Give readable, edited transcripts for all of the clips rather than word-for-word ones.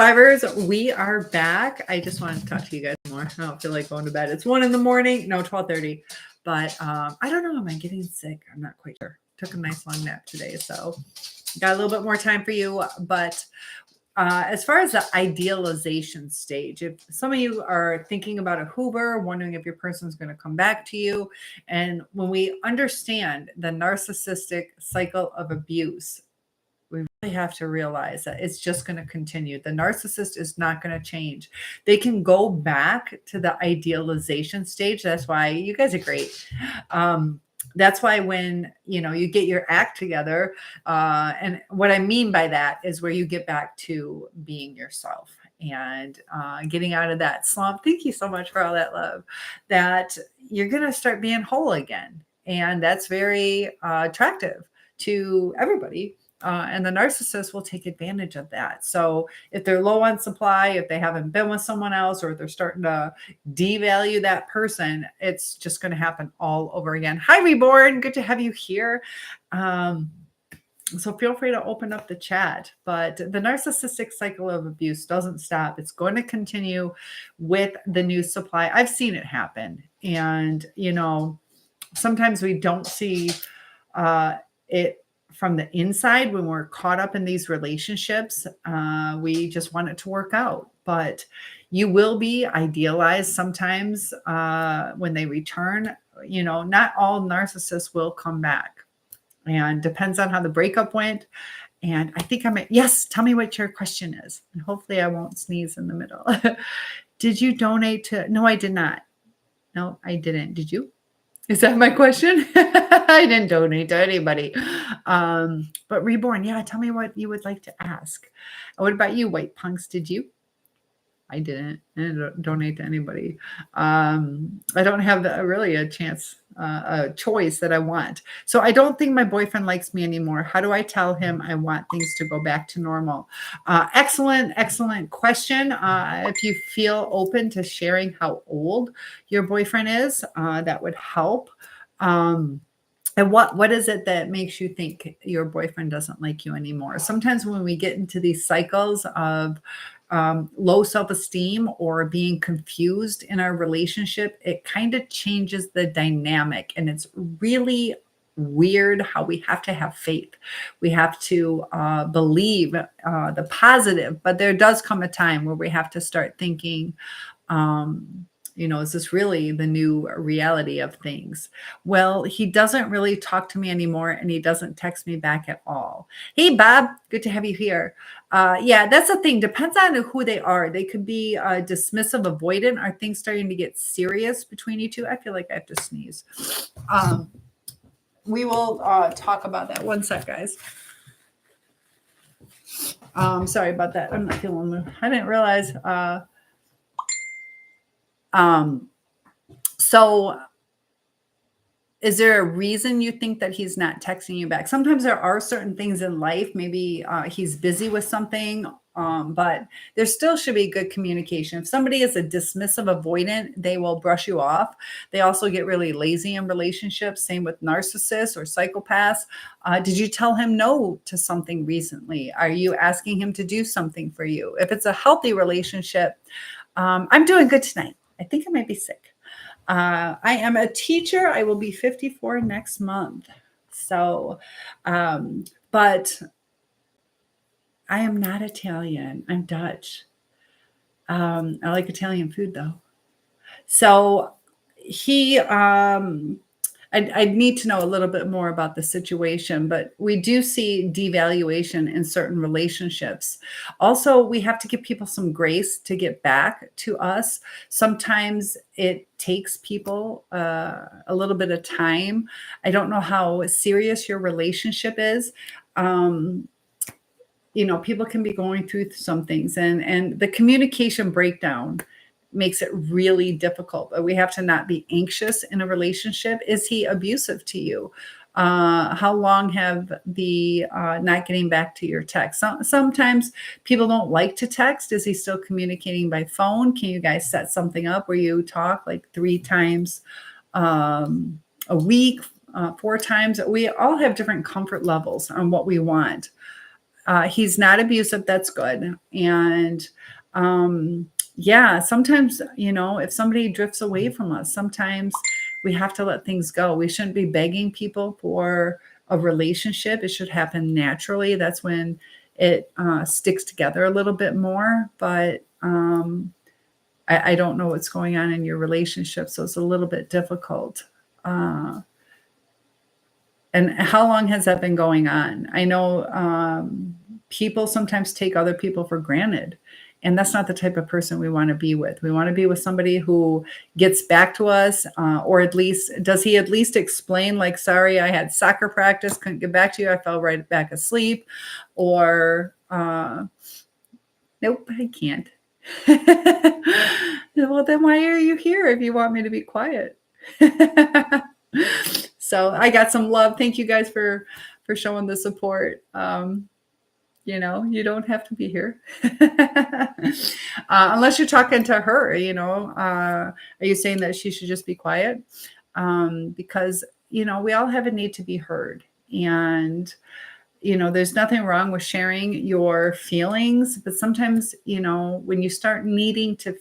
Survivors, we are back. I just wanted to talk to you guys more. I don't feel like going to bed. It's 1 in the morning. No, 12:30. But I don't know. Am I getting sick? I'm not quite sure. Took a nice long nap today, so got a little bit more time for you. But as far as the idealization stage, if some of you are thinking about a Hoover, wondering if your person's going to come back to you, and when we understand the narcissistic cycle of abuse, we really have to realize that it's just going to continue. The narcissist is not going to change. They can go back to the idealization stage. That's why you guys are great. That's why when you get your act together, and what I mean by that is where you get back to being yourself and getting out of that slump. Thank you so much for all that love. That you're going to start being whole again, and that's very attractive to everybody. And the narcissist will take advantage of that. So if they're low on supply, if they haven't been with someone else, or if they're starting to devalue that person, it's just going to happen all over again. Hi, Reborn. Good to have you here. So feel free to open up the chat. But the narcissistic cycle of abuse doesn't stop. It's going to continue with the new supply. I've seen it happen. And, sometimes we don't see it from the inside when we're caught up in these relationships. We just want it to work out, but you will be idealized sometimes when they return. Not all narcissists will come back, and depends on how the breakup went. And I think yes, tell me what your question is, and hopefully I won't sneeze in the middle. Did you donate to? No, I did not. No, I didn't. Did you? Is that my question? I didn't donate to anybody. But Reborn, yeah, tell me what you would like to ask. What about you, White Punks? Did you? I didn't donate to anybody. I don't have really a choice that I want. So I don't think my boyfriend likes me anymore. How do I tell him I want things to go back to normal? Excellent question. If you feel open to sharing how old your boyfriend is, that would help. And what is it that makes you think your boyfriend doesn't like you anymore? Sometimes when we get into these cycles of low self-esteem or being confused in our relationship, it kind of changes the dynamic. And it's really weird how we have to have faith. We have to believe the positive, but there does come a time where we have to start thinking, is this really the new reality of things? Well, he doesn't really talk to me anymore, and he doesn't text me back at all. Hey, Bob, good to have you here. Yeah, that's the thing. Depends on who they are. They could be dismissive, avoidant. Are things starting to get serious between you two? I feel like I have to sneeze. We will talk about that. One sec, guys. Sorry about that. I'm not feeling well. I didn't realize. So is there a reason you think that he's not texting you back? Sometimes there are certain things in life. Maybe he's busy with something, but there still should be good communication. If somebody is a dismissive avoidant, they will brush you off. They also get really lazy in relationships. Same with narcissists or psychopaths. Did you tell him no to something recently? Are you asking him to do something for you? If it's a healthy relationship, I'm doing good tonight. I think I might be sick. I am a teacher. I will be 54 next month. So, but I am not Italian. I'm Dutch. I like Italian food though. So I need to know a little bit more about the situation, but we do see devaluation in certain relationships. Also, we have to give people some grace to get back to us. Sometimes it takes people a little bit of time. I don't know how serious your relationship is. People can be going through some things, and the communication breakdown makes it really difficult. But we have to not be anxious in a relationship. Is he abusive to you? How long have the not getting back to your text? Sometimes people don't like to text. Is he still communicating by phone? Can you guys set something up where you talk like 3 times a week, 4 times? We all have different comfort levels on what we want. He's not abusive. That's good. And yeah, sometimes, if somebody drifts away from us, sometimes we have to let things go. We shouldn't be begging people for a relationship. It should happen naturally. That's when it sticks together a little bit more. But I don't know what's going on in your relationship, so it's a little bit difficult. And how long has that been going on? I know people sometimes take other people for granted, and that's not the type of person we want to be with. We want to be with somebody who gets back to us, or at least, does he at least explain, like, sorry, I had soccer practice, couldn't get back to you, I fell right back asleep, or nope, I can't. Well, then why are you here if you want me to be quiet? So I got some love. Thank you guys for showing the support. You don't have to be here. Unless you're talking to her, are you saying that she should just be quiet? Because, we all have a need to be heard. And there's nothing wrong with sharing your feelings, but sometimes, when you start needing to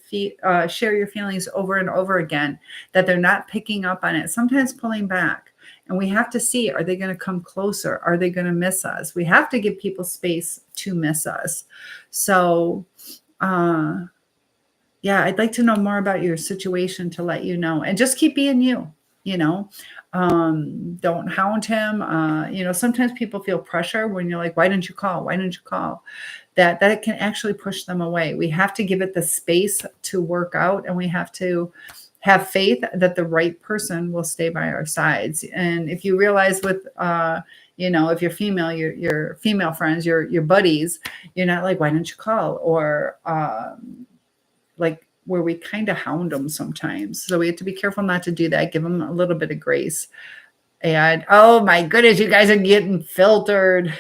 share your feelings over and over again, that they're not picking up on it, sometimes pulling back. And we have to see, are they going to come closer? Are they going to miss us? We have to give people space to miss us. So, yeah, I'd like to know more about your situation to let you know, and just keep being you. Don't hound him. Sometimes people feel pressure when you're like, why didn't you call? Why didn't you call? That can actually push them away. We have to give it the space to work out, and we have to have faith that the right person will stay by our sides. And if you realize with, if you're female, your female friends, your buddies, you're not like, why didn't you call? Or like, where we kind of hound them sometimes. So we have to be careful not to do that. Give them a little bit of grace. And oh my goodness, you guys are getting filtered.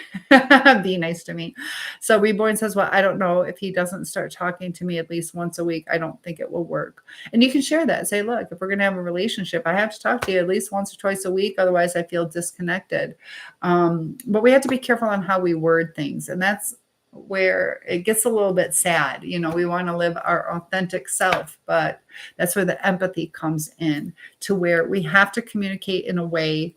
Be nice to me. So Reborn says, well, I don't know, if he doesn't start talking to me at least once a week, I don't think it will work. And you can share that. Say, look, if we're going to have a relationship, I have to talk to you at least once or twice a week. Otherwise I feel disconnected. But we have to be careful on how we word things. And that's where it gets a little bit sad. We want to live our authentic self, but that's where the empathy comes in, to where we have to communicate in a way,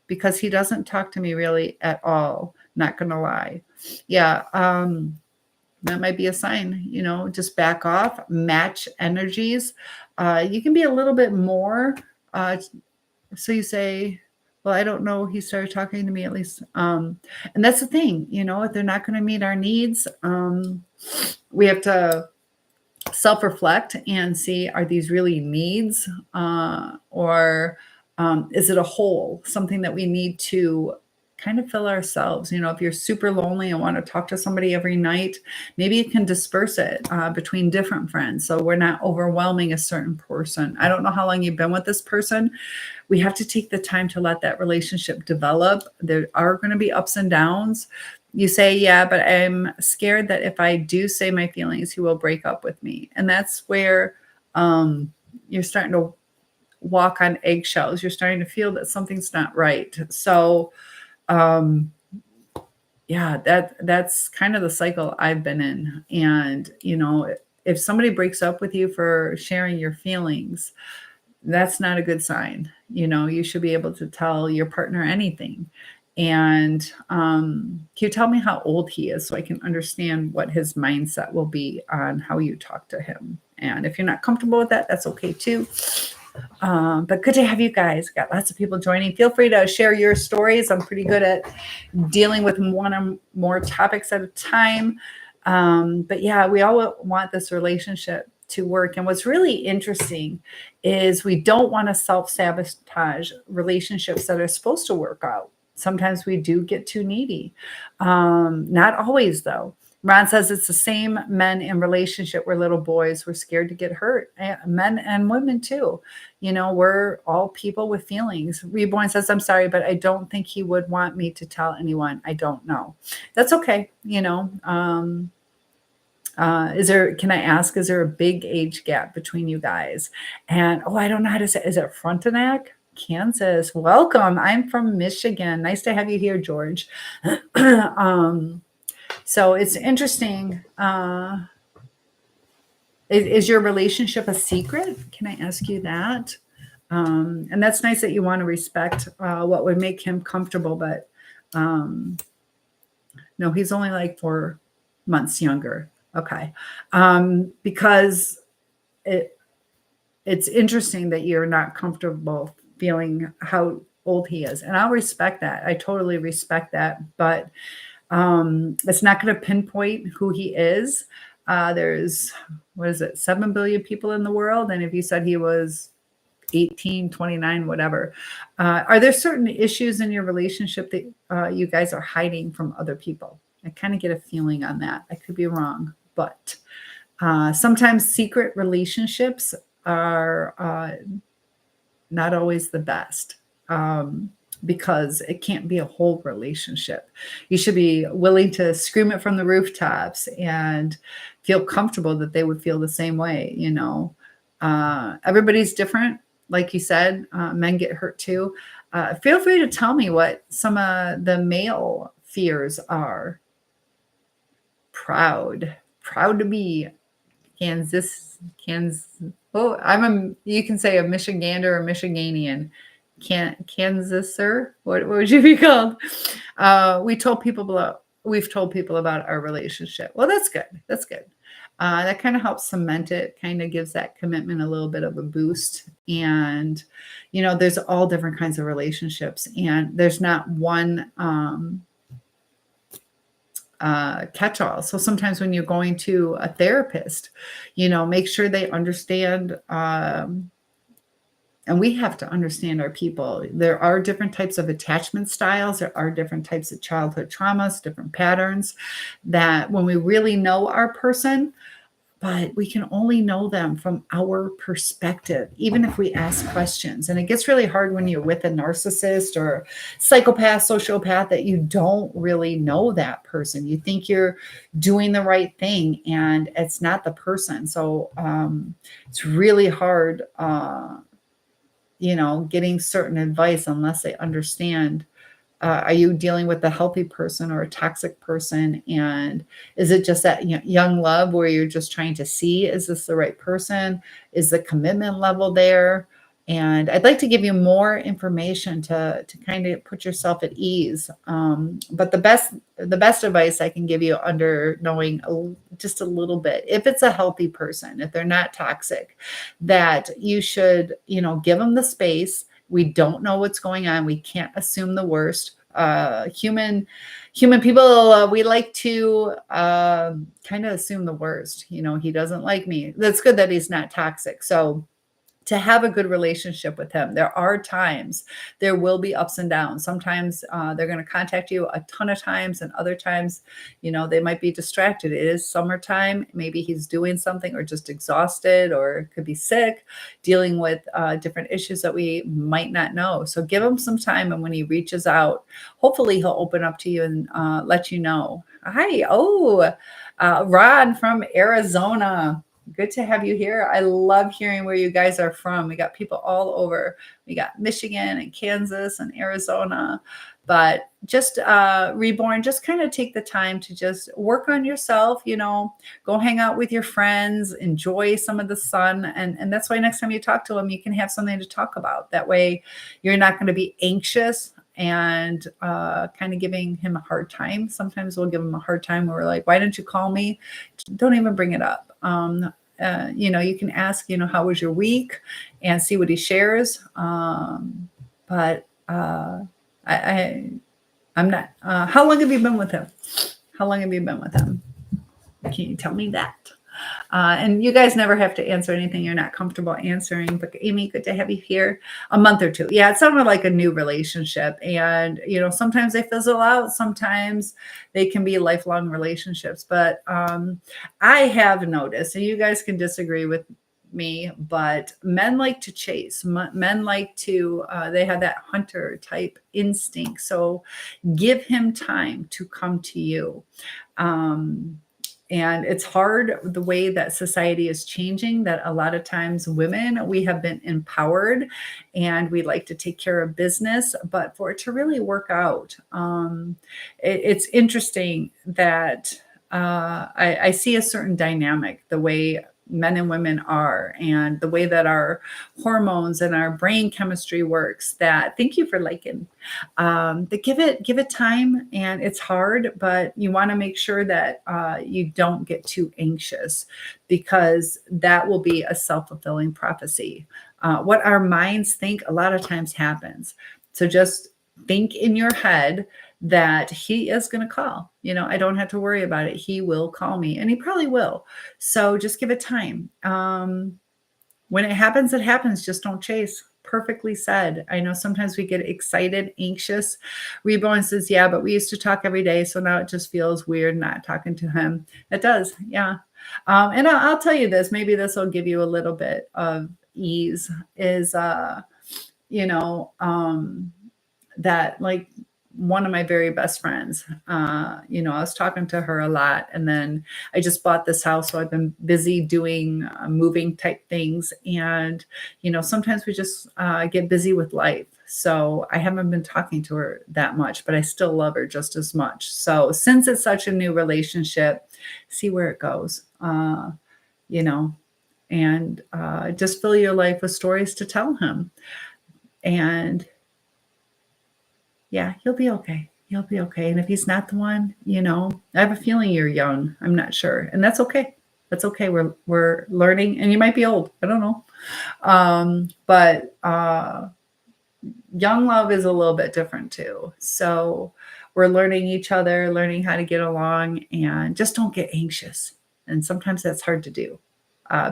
because he doesn't talk to me really at all. Not going to lie. Yeah. That might be a sign, just back off, match energies. You can be a little bit more, so you say, well, I don't know, he started talking to me at least. And that's the thing, if they're not going to meet our needs, we have to self-reflect and see, are these really needs, or is it a hole, something that we need to kind of fill ourselves? If you're super lonely and want to talk to somebody every night, maybe you can disperse it between different friends, so we're not overwhelming a certain person. I don't know how long you've been with this person. We have to take the time to let that relationship develop. There are going to be ups and downs. You say, yeah, but I'm scared that if I do say my feelings, he will break up with me. And that's where you're starting to walk on eggshells. You're starting to feel that something's not right. So, yeah, that's kind of the cycle I've been in. And, if somebody breaks up with you for sharing your feelings, that's not a good sign. You should be able to tell your partner anything. And can you tell me how old he is, so I can understand what his mindset will be on how you talk to him? And if you're not comfortable with that, that's okay too. But good to have you guys. Got lots of people joining. Feel free to share your stories. I'm pretty good at dealing with one or more topics at a time. But yeah, we all want this relationship to work. And what's really interesting is we don't want to self-sabotage relationships that are supposed to work out. Sometimes we do get too needy. Not always, though. Ron says it's the same men in relationship where little boys were scared to get hurt. Men and women too. We're all people with feelings. Reborn says, I'm sorry, but I don't think he would want me to tell anyone. I don't know. That's okay. Can I ask, is there a big age gap between you guys? And, I don't know how to say, is it Frontenac? Kansas. Welcome. I'm from Michigan. Nice to have you here, George. um, so it's interesting. Is your relationship a secret? Can I ask you that? And that's nice that you want to respect what would make him comfortable, but um, no, he's only like 4 months younger. Okay. Because it's interesting that you're not comfortable feeling how old he is. And I'll respect that. I totally respect that. But it's not going to pinpoint who he is. There's, what is it, 7 billion people in the world. And if you said he was 18, 29, whatever, are there certain issues in your relationship that you guys are hiding from other people? I kind of get a feeling on that. I could be wrong, but sometimes secret relationships are not always the best. Because it can't be a whole relationship. You should be willing to scream it from the rooftops and feel comfortable that they would feel the same way. Everybody's different. Like you said, men get hurt too. Feel free to tell me what some of the male fears are. Proud to be Kansas. Oh, you can say a Michigander or Michiganian. Kansaser. What would you be called? We've told people about our relationship. Well, that's good. That kind of helps cement it, kind of gives that commitment a little bit of a boost. And, there's all different kinds of relationships, and there's not one catch-all. So sometimes when you're going to a therapist, make sure they understand, and we have to understand our people. There are different types of attachment styles. There are different types of childhood traumas, different patterns that when we really know our person, but we can only know them from our perspective, even if we ask questions. And it gets really hard when you're with a narcissist or psychopath, sociopath, that you don't really know that person. You think you're doing the right thing and it's not the person. So it's really hard, getting certain advice unless they understand. Are you dealing with a healthy person or a toxic person? And is it just that young love where you're just trying to see, is this the right person? Is the commitment level there? And I'd like to give you more information to kind of put yourself at ease. But the best advice I can give you, under knowing just a little bit, if it's a healthy person, if they're not toxic, that you should, give them the space. We don't know what's going on. We can't assume the worst. Human people, we like to kind of assume the worst. He doesn't like me. That's good that he's not toxic. So to have a good relationship with him, there are times there will be ups and downs. Sometimes they're going to contact you a ton of times, and other times, they might be distracted. It is summertime. Maybe he's doing something, or just exhausted, or could be sick, dealing with different issues that we might not know. So give him some time. And when he reaches out, hopefully he'll open up to you and let you know. Hi. Oh, Rod from Arizona. Good to have you here. I love hearing where you guys are from. We got people all over. We got Michigan and Kansas and Arizona. But just Reborn, just kind of take the time to just work on yourself, go hang out with your friends, enjoy some of the sun. And that's why next time you talk to him, you can have something to talk about. That way you're not going to be anxious and kind of giving him a hard time. Sometimes we'll give him a hard time where we're like, why didn't you call me? Don't even bring it up. You can ask, how was your week, and see what he shares. But I'm not, how long have you been with him? Can you tell me that? And you guys never have to answer anything you're not comfortable answering. But Amy, good to have you here. A month or two. Yeah, it sounded like a new relationship. And, sometimes they fizzle out. Sometimes they can be lifelong relationships. But I have noticed, and you guys can disagree with me, but men like to chase. Men like to, they have that hunter type instinct. So give him time to come to you. And it's hard the way that society is changing, that a lot of times women, we have been empowered and we like to take care of business, but for it to really work out, it's interesting that I see a certain dynamic, the way men and women are, and the way that our hormones and our brain chemistry works. That, thank you for liking, that give it time, and it's hard, but you want to make sure that you don't get too anxious, because that will be a self-fulfilling prophecy. What our minds think a lot of times happens. So just think in your head that he is going to call. I don't have to worry about it. He will call me, and he probably will. So just give it time. When it happens, it happens. Just don't chase. Perfectly said. I know sometimes we get excited, anxious. Reborn says, yeah, but we used to talk every day. So now it just feels weird not talking to him. It does. Yeah. And I'll tell you this, maybe this will give you a little bit of ease, is, that, like, one of my very best friends, I was talking to her a lot, and then I just bought this house. So I've been busy doing moving type things. And, sometimes we just get busy with life. So I haven't been talking to her that much, but I still love her just as much. So since it's such a new relationship, see where it goes, and just fill your life with stories to tell him. And yeah, he'll be okay. He'll be okay. And if he's not the one, I have a feeling you're young. I'm not sure. And that's okay. That's okay. We're learning, and you might be old. I don't know. But young love is a little bit different too. So we're learning each other, learning how to get along, and just don't get anxious. And sometimes that's hard to do.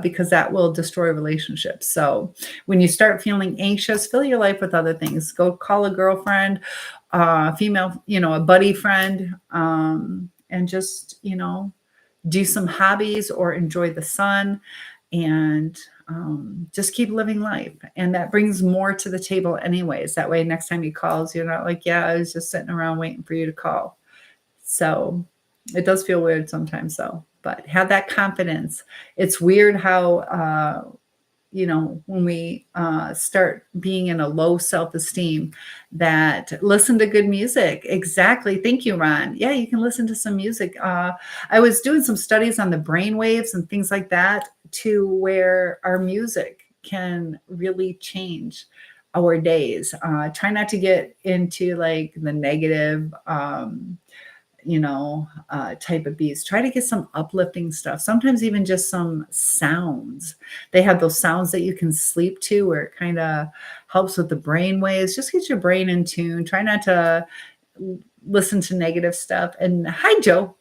Because that will destroy relationships. So when you start feeling anxious, fill your life with other things. Go call a girlfriend, female, a buddy friend, and just, do some hobbies or enjoy the sun, and just keep living life. And that brings more to the table anyways. That way, next time he calls, you're not like, yeah, I was just sitting around waiting for you to call. So it does feel weird sometimes, though. But have that confidence. It's weird how, when we start being in a low self-esteem, that listen to good music. Exactly. Thank you, Ron. Yeah, you can listen to some music. I was doing some studies on the brain waves and things like that, to where our music can really change our days. Try not to get into like the negative, type of beats. Try to get some uplifting stuff. Sometimes even just some sounds. They have those sounds that you can sleep to, where it kind of helps with the brain waves. Just get your brain in tune. Try not to listen to negative stuff. And hi, Joe.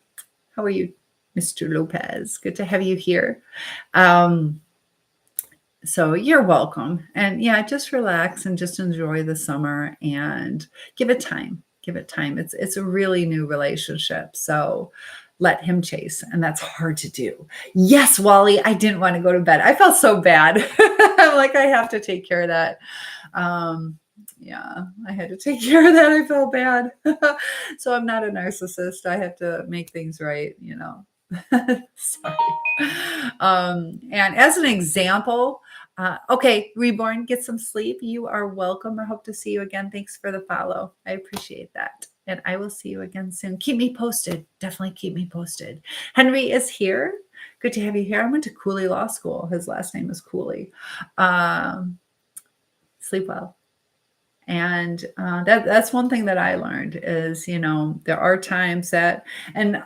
How are you, Mr. Lopez? Good to have you here. So you're welcome. And yeah, just relax and just enjoy the summer and give it time. Give it time. It's a really new relationship. So let him chase. And that's hard to do. Yes, Wally, I didn't want to go to bed. I felt so bad. I'm like, I have to take care of that. Yeah, I had to take care of that. I felt bad. So I'm not a narcissist. I have to make things right, Sorry. And as an example, okay, Reborn, get some sleep. You are welcome. I hope to see you again. Thanks for the follow. I appreciate that. And I will see you again soon. Keep me posted. Definitely keep me posted. Henry is here. Good to have you here. I went to Cooley Law School. His last name is Cooley. Sleep well. And that's one thing that I learned is, there are times that, and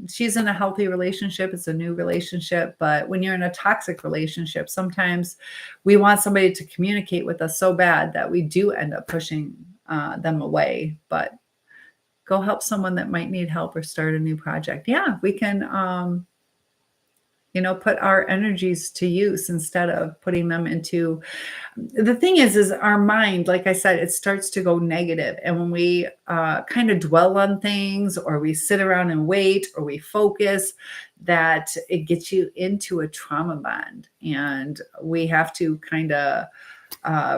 she's in a healthy relationship. It's a new relationship. But when you're in a toxic relationship, sometimes we want somebody to communicate with us so bad that we do end up pushing them away. But go help someone that might need help or start a new project. Yeah, we can, put our energies to use instead of putting them into. The thing is our mind, like I said, it starts to go negative. And when we kind of dwell on things, or we sit around and wait, or we focus, that it gets you into a trauma bond. And we have to kind of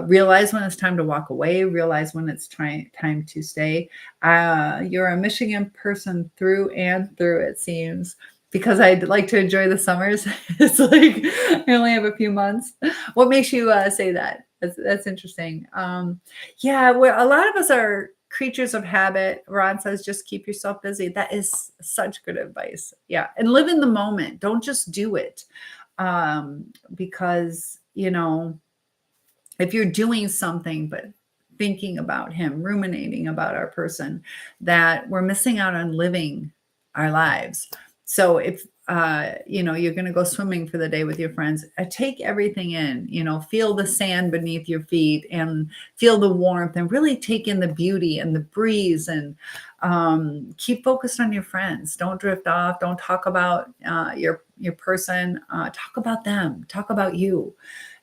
realize when it's time to walk away, realize when it's time to stay. You're a Michigan person through and through, it seems. because I'd like to enjoy the summers. It's like I only have a few months. What makes you say that? That's interesting. Yeah, well, a lot of us are creatures of habit. Ron says, just keep yourself busy. That is such good advice. Yeah, and live in the moment. Don't just do it, because if you're doing something but thinking about him, ruminating about our person, that we're missing out on living our lives. So if you're going to go swimming for the day with your friends, take everything in, feel the sand beneath your feet and feel the warmth and really take in the beauty and the breeze, and keep focused on your friends. Don't drift off. Don't talk about your person. Talk about them. Talk about you.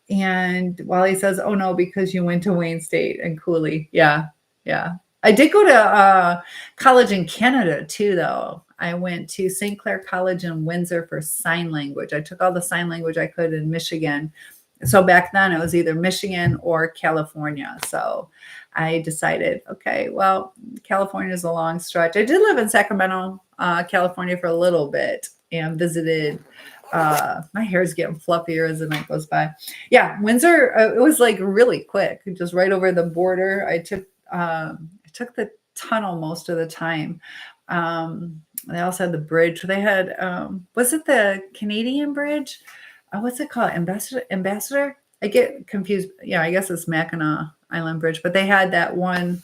And Wally says, "Oh no, because you went to Wayne State and Cooley." Yeah, yeah. I did go to college in Canada too, though. I went to St. Clair College in Windsor for sign language. I took all the sign language I could in Michigan. So back then it was either Michigan or California. So I decided, okay, well, California is a long stretch. I did live in Sacramento, California for a little bit and visited. My hair is getting fluffier as the night goes by. Yeah, Windsor, it was like really quick, just right over the border. I took the tunnel most of the time. They also had the bridge. They had, was it the Canadian bridge? What's it called? Ambassador? I get confused. Yeah, I guess it's Mackinac Island Bridge, but they had that one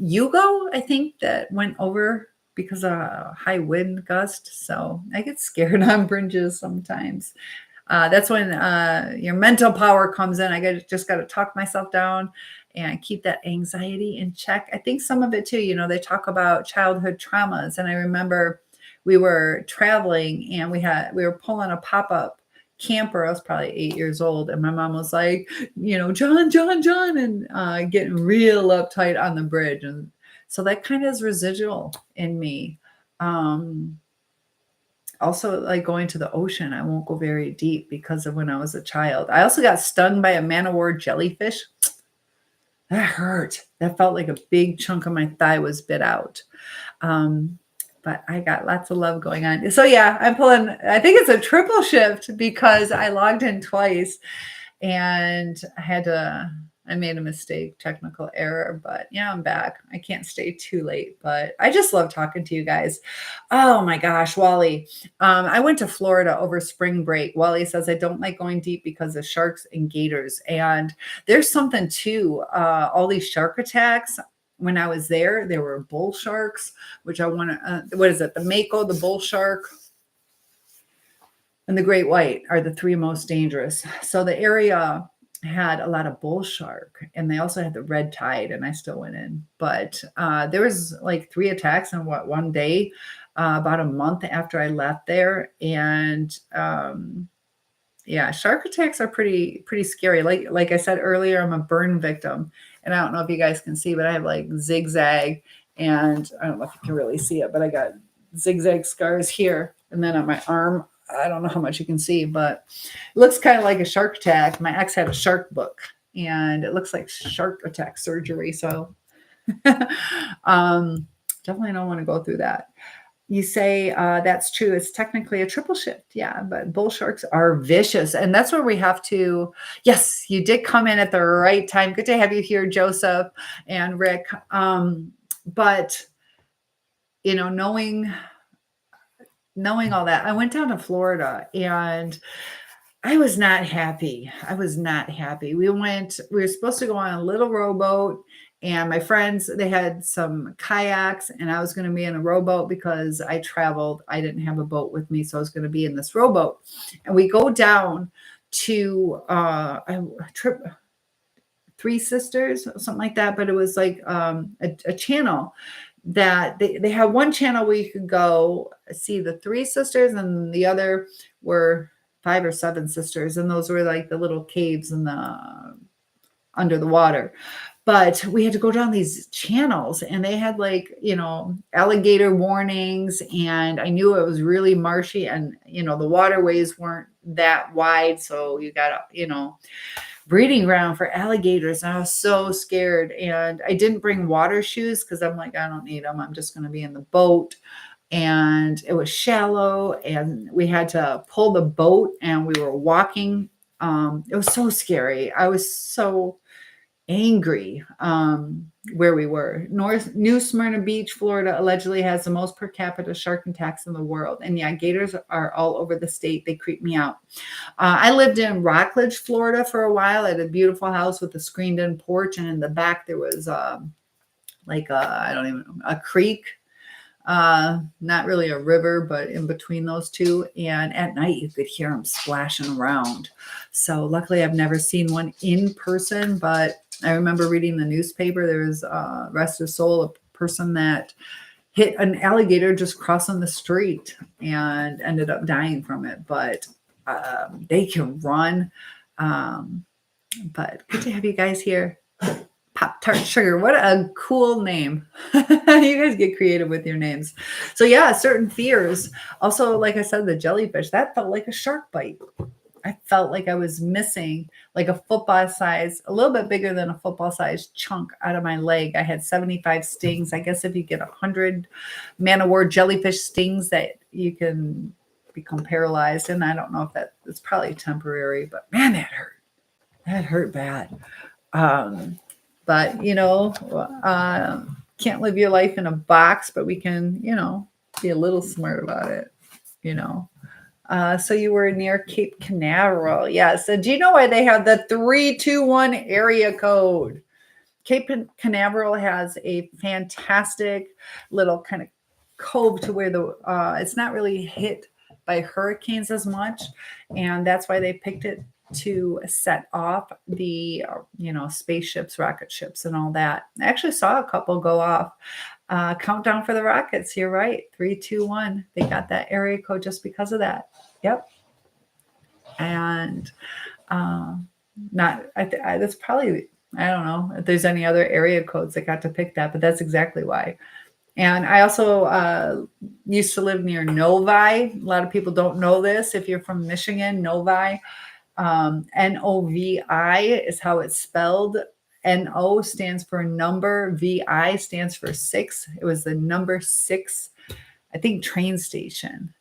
Yugo, I think, that went over because of a high wind gust. So I get scared on bridges sometimes. That's when your mental power comes in. Just got to talk myself down and keep that anxiety in check. I think some of it too, they talk about childhood traumas. And I remember we were traveling and we were pulling a pop-up camper. I was probably 8 years old. And my mom was like, John, and getting real uptight on the bridge. And so that kind of is residual in me. Also, like going to the ocean, I won't go very deep because of when I was a child. I also got stung by a man-o-war jellyfish. That hurt. That felt like a big chunk of my thigh was bit out. But I got lots of love going on. So yeah, I'm pulling, I think it's a triple shift because I logged in twice and I made a mistake, technical error, but yeah, I'm back. I can't stay too late, but I just love talking to you guys. Oh my gosh, Wally. I went to Florida over spring break. Wally says, I don't like going deep because of sharks and gators. And there's something to all these shark attacks. When I was there were bull sharks, which I want to, what is it? The mako, the bull shark, and the great white are the three most dangerous. So the area had a lot of bull shark, and they also had the red tide, and I still went in. But there was like 3 attacks in one day, about a month after I left there. And yeah, shark attacks are pretty scary. Like I said earlier, I'm a burn victim, and I don't know if you guys can see, but I have like zigzag, and I don't know if you can really see it, but I got zigzag scars here, and then on my arm. I don't know how much you can see, but it looks kind of like a shark attack. My ex had a shark book, and it looks like shark attack surgery. So definitely don't want to go through that. You say that's true. It's technically a triple shift. Yeah, but bull sharks are vicious. And that's where we have to, yes, you did come in at the right time. Good to have you here, Joseph and Rick. But, knowing all that, I went down to Florida and I was not happy. We were supposed to go on a little rowboat, and my friends, they had some kayaks, and I was going to be in a rowboat because I traveled. I didn't have a boat with me, so I was going to be in this rowboat. And we go down to a trip, Three Sisters, something like that, but it was like a channel that they had one channel where you could go see the 3 sisters, and the other were 5 or 7 sisters, and those were like the little caves in the under the water. But we had to go down these channels, and they had like, alligator warnings, and I knew it was really marshy, and the waterways weren't that wide, so you got breeding ground for alligators. And I was so scared, and I didn't bring water shoes because I'm like, I don't need them. I'm just going to be in the boat. and it was shallow, and we had to pull the boat, and we were walking. It was so scary. I was so angry where we were. New Smyrna Beach, Florida, allegedly has the most per capita shark attacks in the world. And yeah, gators are all over the state. They creep me out. I lived in Rockledge, Florida for a while. I had a beautiful house with a screened-in porch, and in the back there was I don't even know, a creek. Not really a river, but in between those two. And at night you could hear them splashing around. So luckily I've never seen one in person, but I remember reading the newspaper. There was rest of soul, a person that hit an alligator just crossing the street and ended up dying from it. But they can run. But good to have you guys here. Pop-Tart Sugar. What a cool name. You guys get creative with your names. So yeah, certain fears. Also, like I said, the jellyfish, that felt like a shark bite. I felt like I was missing like a football size, a little bit bigger than a football size chunk out of my leg. I had 75 stings. I guess if you get 100 man-o-war jellyfish stings, that you can become paralyzed. And I don't know if it's probably temporary, but man, that hurt. That hurt bad. But, can't live your life in a box, but we can, be a little smart about it, So you were near Cape Canaveral. Yes. And do you know why they have the 321 area code? Cape Canaveral has a fantastic little kind of cove to where it's not really hit by hurricanes as much. And that's why they picked it to set off the, spaceships, rocket ships, and all that. I actually saw a couple go off. Countdown for the rockets. You're right. 3, 2, 1. They got that area code just because of that. Yep. And that's probably, I don't know if there's any other area codes that got to pick that, but that's exactly why. And I also used to live near Novi. A lot of people don't know this. If you're from Michigan, Novi. NOVI is how it's spelled. NO stands for number. VI stands for 6. It was the number 6, I think, train station.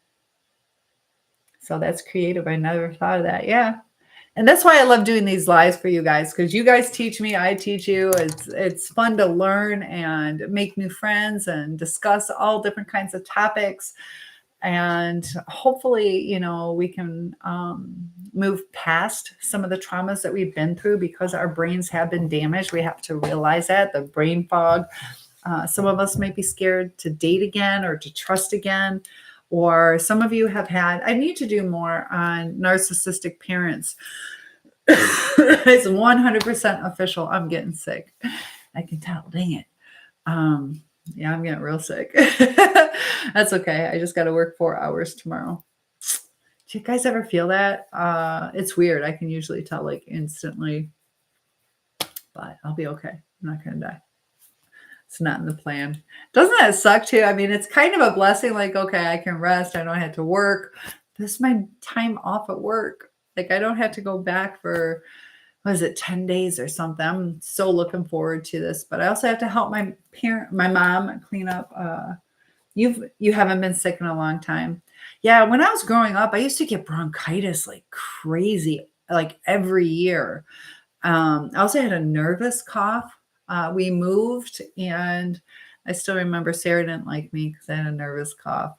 So that's creative. I never thought of that. Yeah. And that's why I love doing these lives for you guys, because you guys teach me, I teach you. It's fun to learn and make new friends and discuss all different kinds of topics. And hopefully, we can move past some of the traumas that we've been through, because our brains have been damaged. We have to realize that, the brain fog. Some of us may be scared to date again or to trust again. Or some of you have I need to do more on narcissistic parents. It's 100% official. I'm getting sick. I can tell. Dang it. Yeah, I'm getting real sick. That's okay. I just got to work 4 hours tomorrow. Do you guys ever feel that? It's weird. I can usually tell like instantly, but I'll be okay. I'm not going to die. It's not in the plan. Doesn't that suck too? I mean, it's kind of a blessing. Like, okay, I can rest. I don't have to work. This is my time off at work. Like, I don't have to go back for, 10 days or something. I'm so looking forward to this. But I also have to help my mom clean up. You haven't been sick in a long time. Yeah, when I was growing up, I used to get bronchitis like crazy, like every year. I also had a nervous cough. We moved, and I still remember Sarah didn't like me because I had a nervous cough.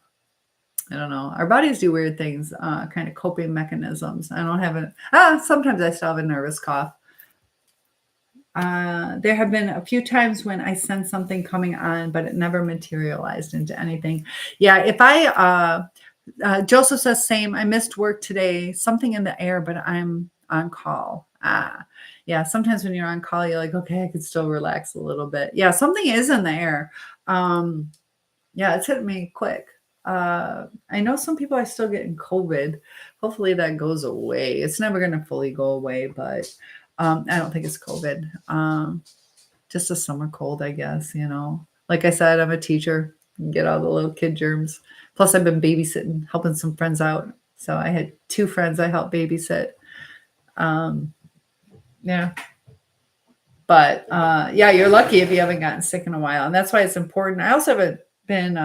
I don't know. Our bodies do weird things, kind of coping mechanisms. I don't have sometimes I still have a nervous cough. There have been a few times when I sensed something coming on, but it never materialized into anything. Yeah, if Joseph says, same, I missed work today, something in the air, but I'm on call. Yeah, sometimes when you're on call, you're like, okay, I could still relax a little bit. Yeah, something is in the air. Yeah, it's hitting me quick. I know some people are still getting COVID. Hopefully that goes away. It's never going to fully go away, but I don't think it's COVID. Just a summer cold, I guess, Like I said, I'm a teacher. Get all the little kid germs. Plus, I've been babysitting, helping some friends out. So I had 2 friends I helped babysit. Yeah. But yeah, you're lucky if you haven't gotten sick in a while. And that's why it's important. I also haven't been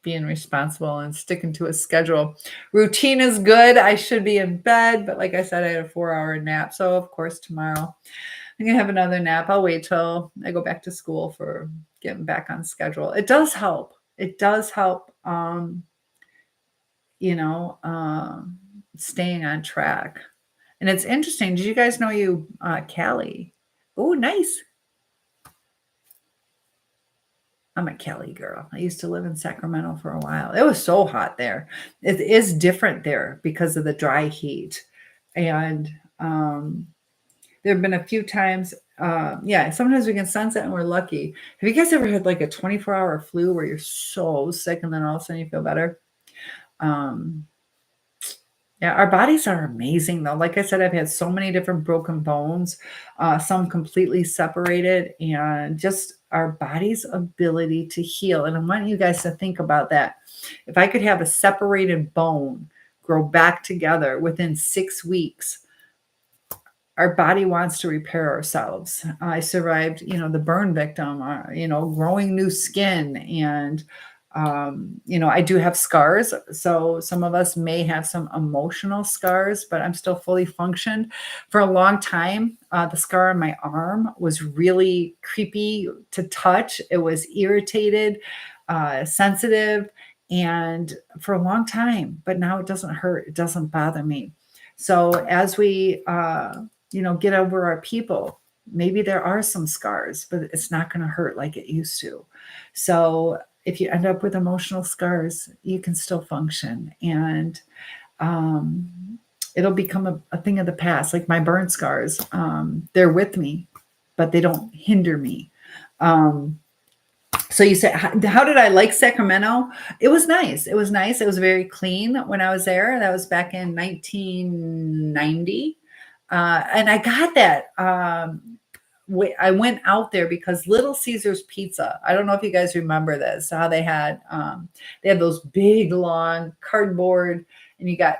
being responsible and sticking to a schedule. Routine is good. I should be in bed, but like I said, I had a 4-hour nap. So of course tomorrow I'm gonna have another nap. I'll wait till I go back to school for getting back on schedule. It does help. It does help. You know, staying on track. And it's interesting. Did you guys know Cali? Oh, nice. I'm a Cali girl. I used to live in Sacramento for a while. It was so hot there. It is different there because of the dry heat. And there have been a few times, yeah, sometimes we can sense it and we're lucky. Have you guys ever had like a 24-hour flu where you're so sick and then all of a sudden you feel better? Yeah, our bodies are amazing though. Like I said, I've had so many different broken bones, some completely separated, and just our body's ability to heal. And I want you guys to think about that. If I could have a separated bone grow back together within 6 weeks, our body wants to repair ourselves. I survived, the burn victim, growing new skin, and I do have scars. So some of us may have some emotional scars, but I'm still fully functioned. For a long time, the scar on my arm was really creepy to touch. It was irritated, sensitive, and for a long time, but now it doesn't hurt. It doesn't bother me. So as we, get over our people, maybe there are some scars, but it's not going to hurt like it used to. So if you end up with emotional scars, you can still function, and it'll become a thing of the past. Like my burn scars, they're with me, but they don't hinder me. So you said, how did I like Sacramento? It was nice. It was nice. It was very clean when I was there. That was back in 1990. And I got that. I went out there because Little Caesars Pizza. I don't know if you guys remember this. How they had those big long cardboard, and you got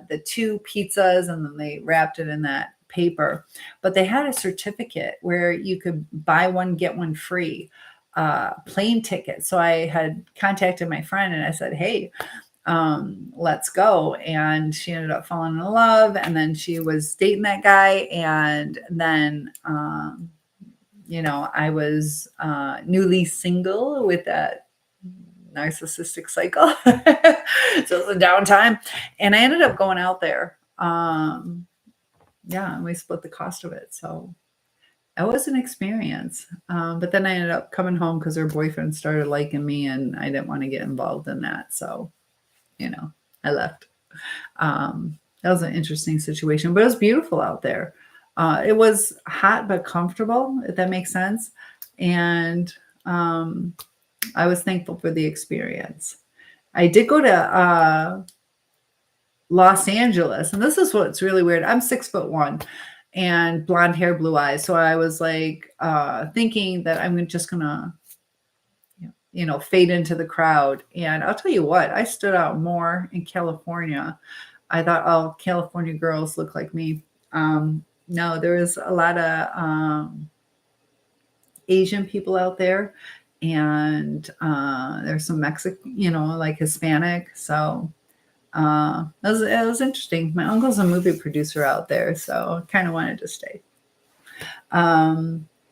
the 2 pizzas, and then they wrapped it in that paper. But they had a certificate where you could buy one get one free plane ticket. So I had contacted my friend and I said, "Hey, let's go." And she ended up falling in love, and then she was dating that guy, and then I was newly single with that narcissistic cycle. So it was a downtime, and I ended up going out there. And we split the cost of it. So it was an experience. But then I ended up coming home because her boyfriend started liking me, and I didn't want to get involved in that. So I left. That was an interesting situation, but it was beautiful out there. It was hot but comfortable, if that makes sense. And I was thankful for the experience. I did go to Los Angeles, and this is what's really weird. I'm 6'1" and blonde hair, blue eyes. So I was like thinking that I'm just gonna fade into the crowd. And I'll tell you what, I stood out more in California. I thought, oh, California girls look like me. No, there was a lot of Asian people out there, and there's some Mexican, like Hispanic. So it was interesting. My uncle's a movie producer out there, so I kind of wanted to stay.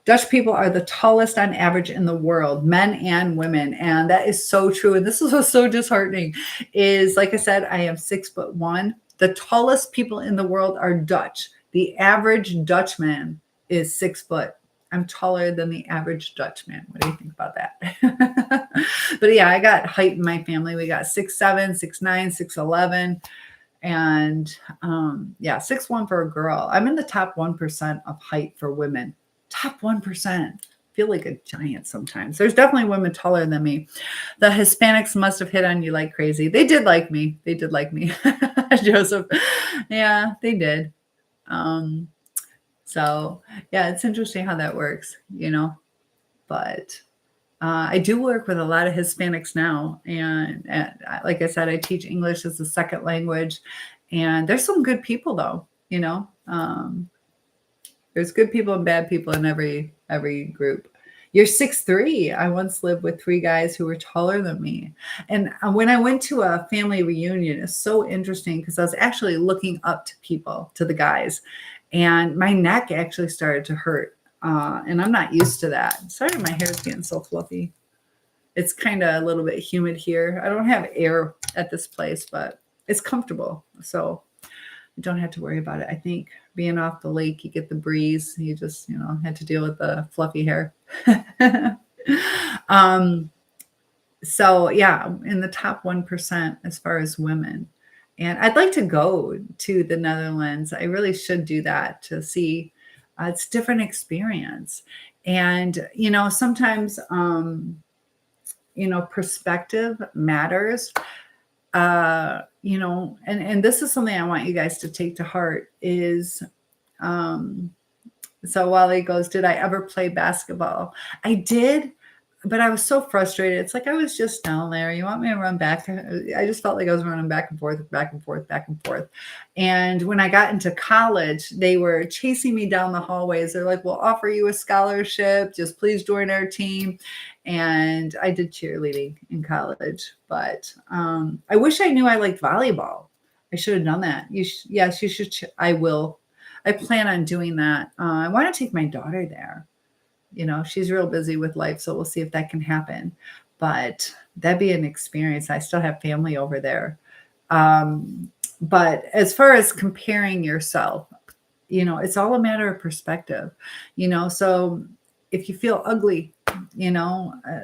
Dutch people are the tallest on average in the world, men and women. And that is so true. And this is what's so disheartening is, like I said, I am 6'1". The tallest people in the world are Dutch. The average Dutchman is 6 foot. I'm taller than the average Dutchman. What do you think about that? But yeah, I got height in my family. We got 6'7", 6'9", 6'11". And 6'1" for a girl. I'm in the top 1% of height for women. Top 1%. Feel like a giant sometimes. There's definitely women taller than me. The Hispanics must have hit on you like crazy. They did like me. Joseph. Yeah, they did. So yeah, it's interesting how that works, but I do work with a lot of Hispanics now. And like I said, I teach English as a second language, and there's some good people though, there's good people and bad people in every group. You're 6'3". I once lived with 3 guys who were taller than me. And when I went to a family reunion, it's so interesting because I was actually looking up to people, to the guys, and my neck actually started to hurt. And I'm not used to that. Sorry, my hair's getting so fluffy. It's kind of a little bit humid here. I don't have air at this place, but it's comfortable. So you don't have to worry about it. I think being off the lake, you get the breeze. You just, had to deal with the fluffy hair. um, so yeah, in the top 1% as far as women. And I'd like to go to the Netherlands. I really should do that to see. It's a different experience. And, sometimes, perspective matters. And this is something I want you guys to take to heart is, so Wally goes, did I ever play basketball? I did, but I was so frustrated. It's like I was just down there. You want me to run back? I just felt like I was running back and forth, back and forth, back and forth. And when I got into college, they were chasing me down the hallways. They're like, we'll offer you a scholarship. Just please join our team. And I did cheerleading in college, but I wish I knew I liked volleyball. I should have done that. Yes, you should. I will. I plan on doing that. I want to take my daughter there. She's real busy with life, so we'll see if that can happen. But that'd be an experience. I still have family over there. But as far as comparing yourself, it's all a matter of perspective. So if you feel ugly,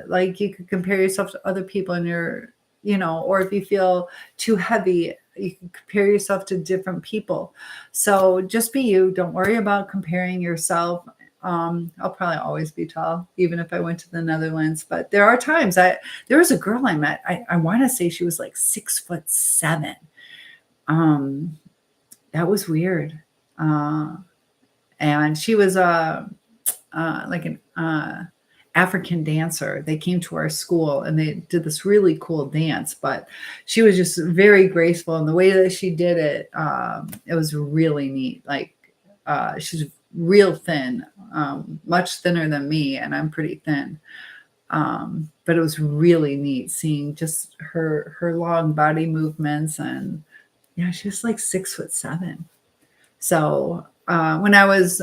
like you could compare yourself to other people in your, or if you feel too heavy, you can compare yourself to different people. So just be you. Don't worry about comparing yourself. I'll probably always be tall, even if I went to the Netherlands. But there are times there was a girl I met. I want to say she was like 6'7". That was weird. And she was like an African dancer. They came to our school and they did this really cool dance, but she was just very graceful. And the way that she did it, it was really neat. Like she's real thin, much thinner than me, and I'm pretty thin. But it was really neat seeing just her long body movements. And yeah, she was like 6'7". So when I was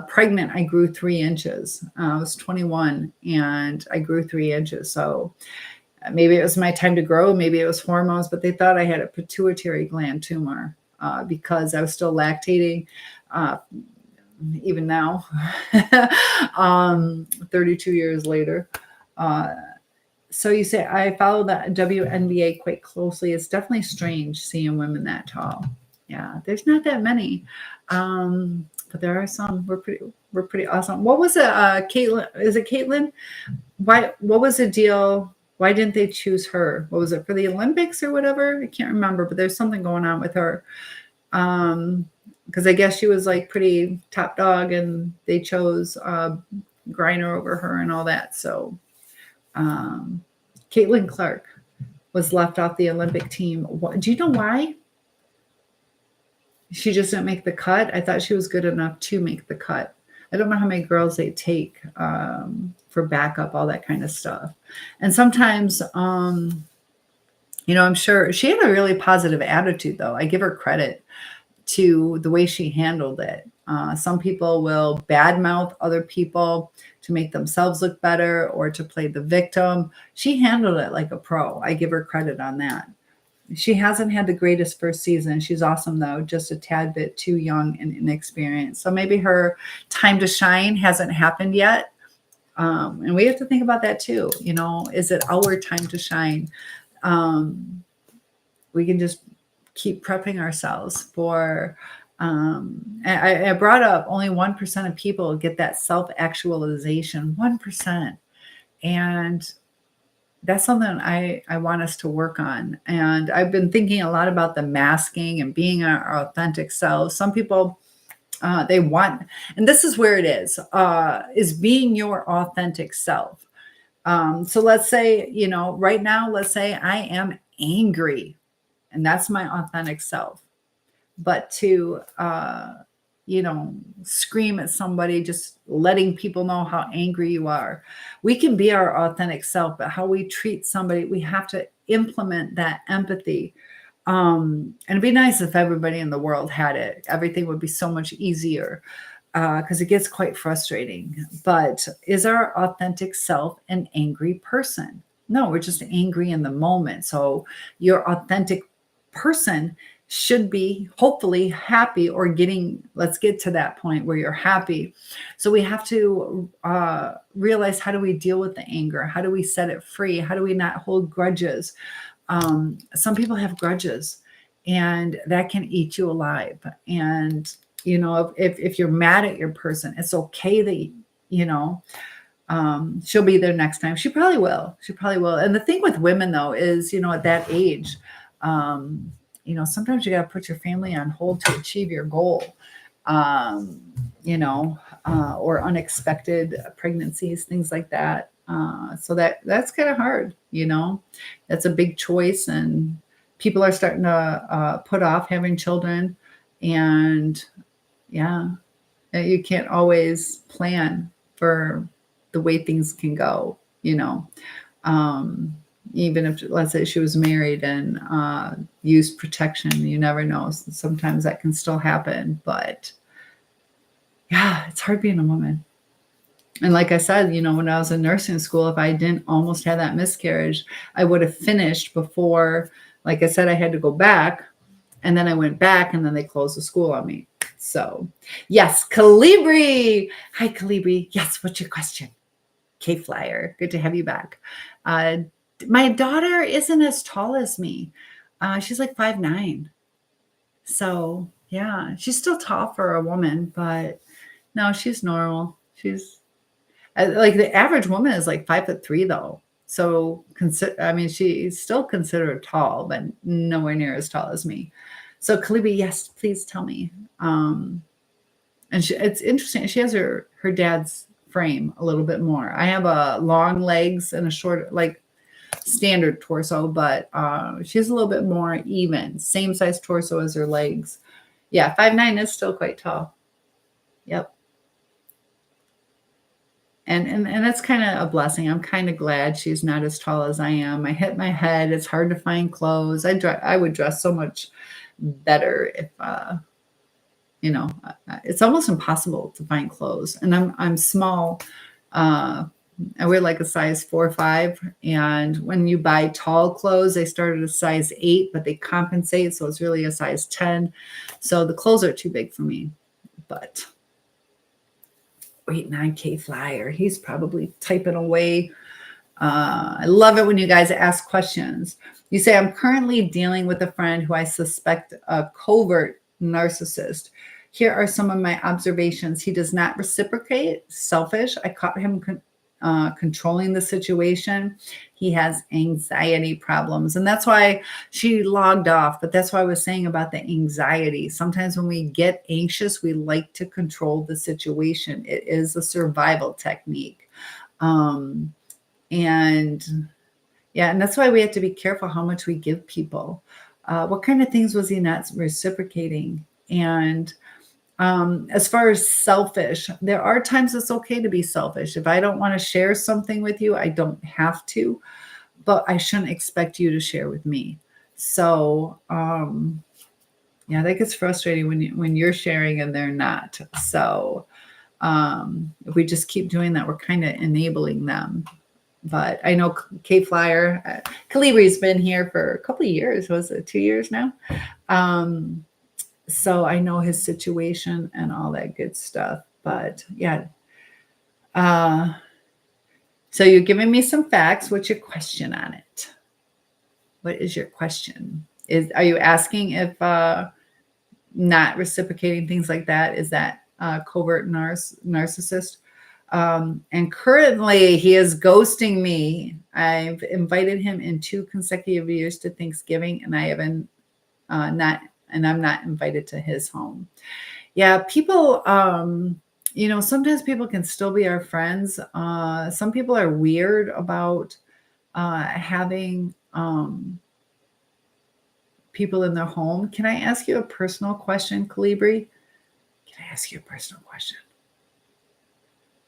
pregnant, I grew 3 inches. I was 21 and I grew 3 inches. So maybe it was my time to grow. Maybe it was hormones, but they thought I had a pituitary gland tumor because I was still lactating. Even now, 32 years later. So you say, I follow the WNBA quite closely. It's definitely strange seeing women that tall. Yeah, there's not that many. But there are some. We're pretty awesome. What was it, Caitlin? Is it Caitlin? What was the deal? Why didn't they choose her? What was it, for the Olympics or whatever? I can't remember, but there's something going on with her. Because I guess she was like pretty top dog and they chose Griner over her and all that. So Caitlin Clark was left off the Olympic team. Do you know why? She just didn't make the cut. I thought she was good enough to make the cut. I don't know how many girls they take for backup, all that kind of stuff. And sometimes, I'm sure she had a really positive attitude, though. I give her credit to the way she handled it. Some people will badmouth other people to make themselves look better or to play the victim. She handled it like a pro. I give her credit on that. She hasn't had the greatest first season. She's awesome, though, just a tad bit too young and inexperienced. So maybe her time to shine hasn't happened yet. And we have to think about that, too. Is it our time to shine? We can just keep prepping ourselves for I brought up only 1% of people get that self-actualization. 1%. And that's something I want us to work on. And I've been thinking a lot about the masking and being our authentic selves. Some people they want, and this is where it is being your authentic self. So let's say, right now, let's say I am angry. And that's my authentic self. But to scream at somebody, just letting people know how angry you are. We can be our authentic self, but how we treat somebody, we have to implement that empathy. And it'd be nice if everybody in the world had it. Everything would be so much easier, because it gets quite frustrating. But is our authentic self an angry person? No, we're just angry in the moment. So your authentic person should be hopefully happy, or let's get to that point where you're happy. So we have to realize, how do we deal with the anger? How do we set it free? How do we not hold grudges? Some people have grudges, and that can eat you alive. And if you're mad at your person, it's okay that she'll be there next time. She probably will. And the thing with women, though, is at that age, sometimes you got to put your family on hold to achieve your goal. Or unexpected pregnancies, things like that. So that's kind of hard. That's a big choice, and people are starting to put off having children. And yeah, you can't always plan for the way things can go, even if, let's say, she was married and used protection, you never know. Sometimes that can still happen, but yeah, it's hard being a woman. And like I said, when I was in nursing school, if I didn't almost have that miscarriage, I would have finished before. Like I said, I had to go back, and then I went back, and then they closed the school on me. So yes, Calibri. Hi, Calibri. Yes, what's your question? K-Flyer, good to have you back. My daughter isn't as tall as me. She's like 5'9". So yeah, she's still tall for a woman, but no, she's normal. She's like, the average woman is like 5'3" though. So she's still considered tall, but nowhere near as tall as me. So Kalibi, yes, please tell me. And it's interesting. She has her dad's frame a little bit more. I have a long legs and a short, like standard torso, but she has a little bit more even, same size torso as her legs. Yeah, 5'9" is still quite tall. Yep. And that's kind of a blessing. I'm kind of glad she's not as tall as I am. I hit my head. It's hard to find clothes. I would dress so much better if it's almost impossible to find clothes. And I'm small. I wear like a size 4 or 5. And when you buy tall clothes, they start at a size 8, but they compensate. So it's really a size 10. So the clothes are too big for me. But wait, 9K Flyer. He's probably typing away. I love it when you guys ask questions. You say, I'm currently dealing with a friend who I suspect a covert narcissist. Here are some of my observations. He does not reciprocate, selfish. I caught him controlling the situation. He has anxiety problems. And that's why she logged off. But that's why I was saying about the anxiety. Sometimes when we get anxious, we like to control the situation. It is a survival technique. And that's why we have to be careful how much we give people. What kind of things was he not reciprocating? And as far as selfish, there are times it's okay to be selfish. If I don't want to share something with you, I don't have to, but I shouldn't expect you to share with me. So, that gets frustrating when you're sharing and they're not. So, if we just keep doing that, we're kind of enabling them. But I know K-Flyer, Calibri's been here for a couple of years. Was it 2 years now? So I know his situation and all that good stuff. But yeah. So you're giving me some facts. What's your question on it? What is your question? Are you asking if not reciprocating, things like that, is that covert narcissist? And currently he is ghosting me. I've invited him in 2 consecutive years to Thanksgiving, and I haven't I'm not invited to his home. Yeah, people, sometimes people can still be our friends. Some people are weird about having people in their home. Can I ask you a personal question, Calibri? Can I ask you a personal question?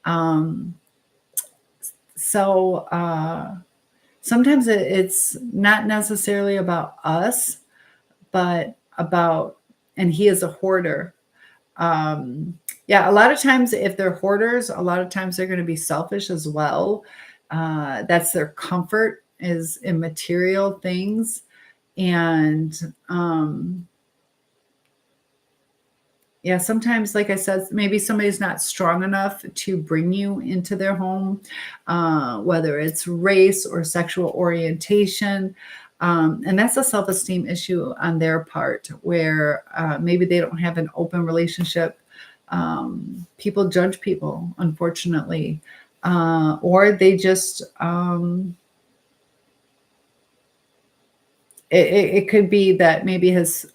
Um, so sometimes it's not necessarily about us, but about, and he is a hoarder. Yeah, a lot of times if they're hoarders, a lot of times they're going to be selfish as well. That's their comfort is in material things. And yeah, sometimes, like I said, maybe somebody's not strong enough to bring you into their home, whether it's race or sexual orientation. And that's a self esteem issue on their part, where maybe they don't have an open relationship. People judge people, unfortunately, or they just, it could be that maybe his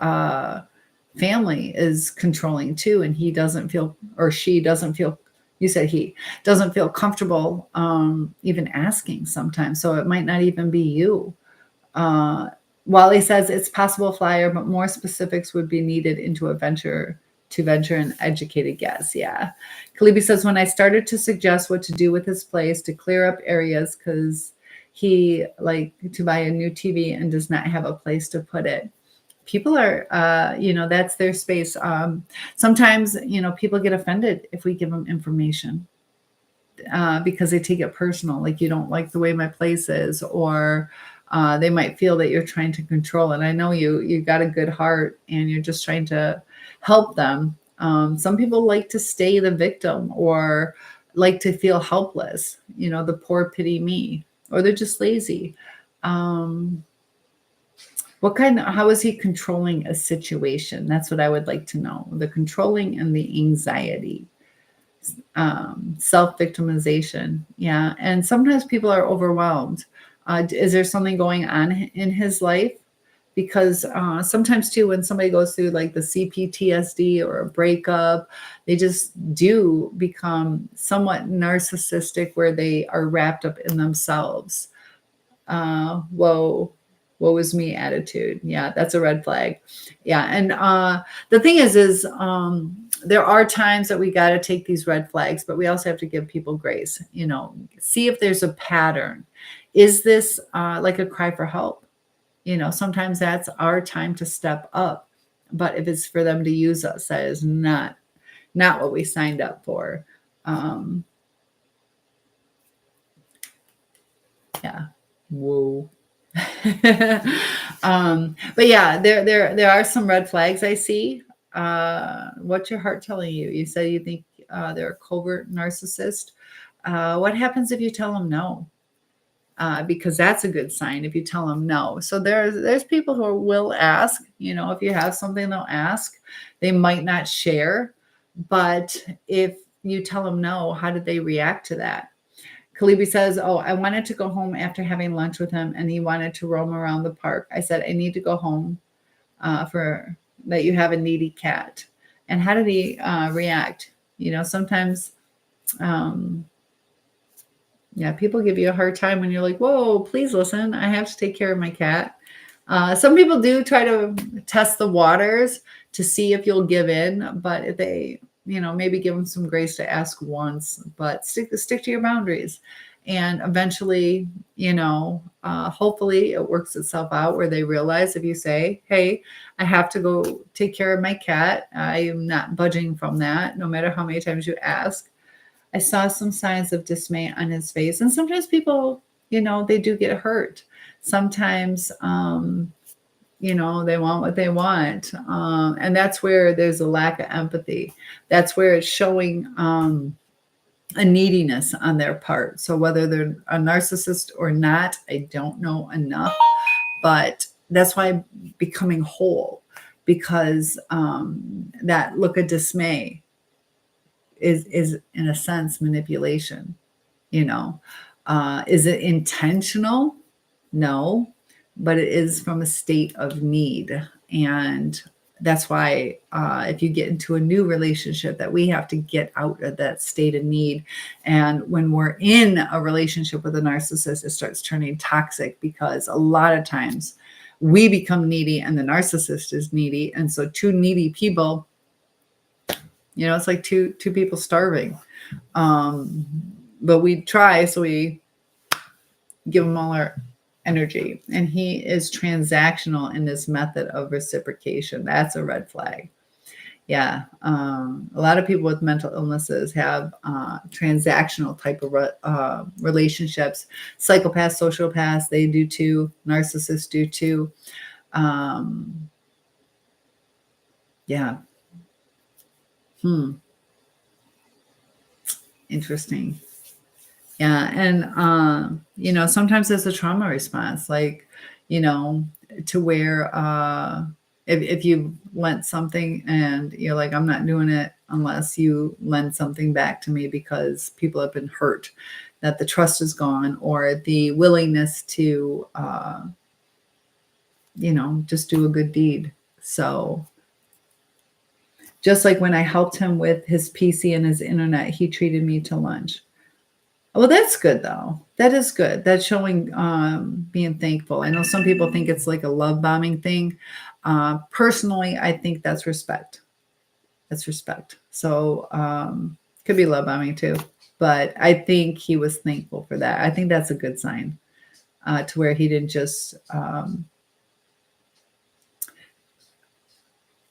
family is controlling too, and he doesn't feel, or she doesn't feel, you said he doesn't feel comfortable even asking sometimes. So it might not even be you. Wally says it's possible flyer, but more specifics would be needed into a venture to venture an educated guess. Yeah. Kalibi says, when I started to suggest what to do with his place to clear up areas, because he like to buy a new TV and does not have a place to put it. People are, that's their space. Sometimes, people get offended if we give them information because they take it personal. Like, you don't like the way my place is, or they might feel that you're trying to control it. I know you got a good heart and you're just trying to help them. Some people like to stay the victim or like to feel helpless, the poor pity me, or they're just lazy. How is he controlling a situation? That's what I would like to know. The controlling and the anxiety, self-victimization. Yeah. And sometimes people are overwhelmed. Is there something going on in his life? Because sometimes too, when somebody goes through like the CPTSD or a breakup, they just do become somewhat narcissistic, where they are wrapped up in themselves. Woe is me attitude. Yeah, that's a red flag. Yeah. And the thing is there are times that we got to take these red flags, but we also have to give people grace, see if there's a pattern. Is this like a cry for help? Sometimes that's our time to step up. But if it's for them to use us, that is not what we signed up for. Yeah. Whoa. But yeah, there are some red flags I see. What's your heart telling you? You said you think they're a covert narcissist. What happens if you tell them no? Because that's a good sign if you tell them no. So there's people who will ask, if you have something, they'll ask. They might not share, but if you tell them no, how did they react to that? Kalibi says, oh, I wanted to go home after having lunch with him, and he wanted to roam around the park. I said, I need to go home for that you have a needy cat. And how did he react? Sometimes, people give you a hard time when you're like, whoa, please listen. I have to take care of my cat. Some people do try to test the waters to see if you'll give in, but if they, maybe give them some grace to ask once, but stick to your boundaries. And eventually, hopefully it works itself out where they realize if you say, hey, I have to go take care of my cat, I am not budging from that, no matter how many times you ask. I saw some signs of dismay on his face. And sometimes people, they do get hurt. Sometimes, they want what they want. And that's where there's a lack of empathy. That's where it's showing a neediness on their part. So whether they're a narcissist or not, I don't know enough. But that's why becoming whole, because that look of dismay is in a sense manipulation. Is it intentional? No, but it is from a state of need. And that's why if you get into a new relationship, that we have to get out of that state of need. And when we're in a relationship with a narcissist, it starts turning toxic, because a lot of times we become needy and the narcissist is needy. And so two needy people It's like two people starving. But we try, so we give them all our energy. And he is transactional in this method of reciprocation. That's a red flag. Yeah. A lot of people with mental illnesses have transactional type of relationships. Psychopaths, sociopaths, they do too. Narcissists do too. Yeah. Interesting. Yeah. And, sometimes it's a trauma response, like, to where if you lent something and you're like, I'm not doing it unless you lend something back to me, because people have been hurt, that the trust is gone, or the willingness to, just do a good deed. So just like when I helped him with his PC and his internet, he treated me to lunch. Well, that's good though. That is good. That's showing being thankful. I know some people think it's like a love bombing thing. Personally, I think that's respect. That's respect. So could be love bombing too. But I think he was thankful for that. I think that's a good sign, to where he didn't just.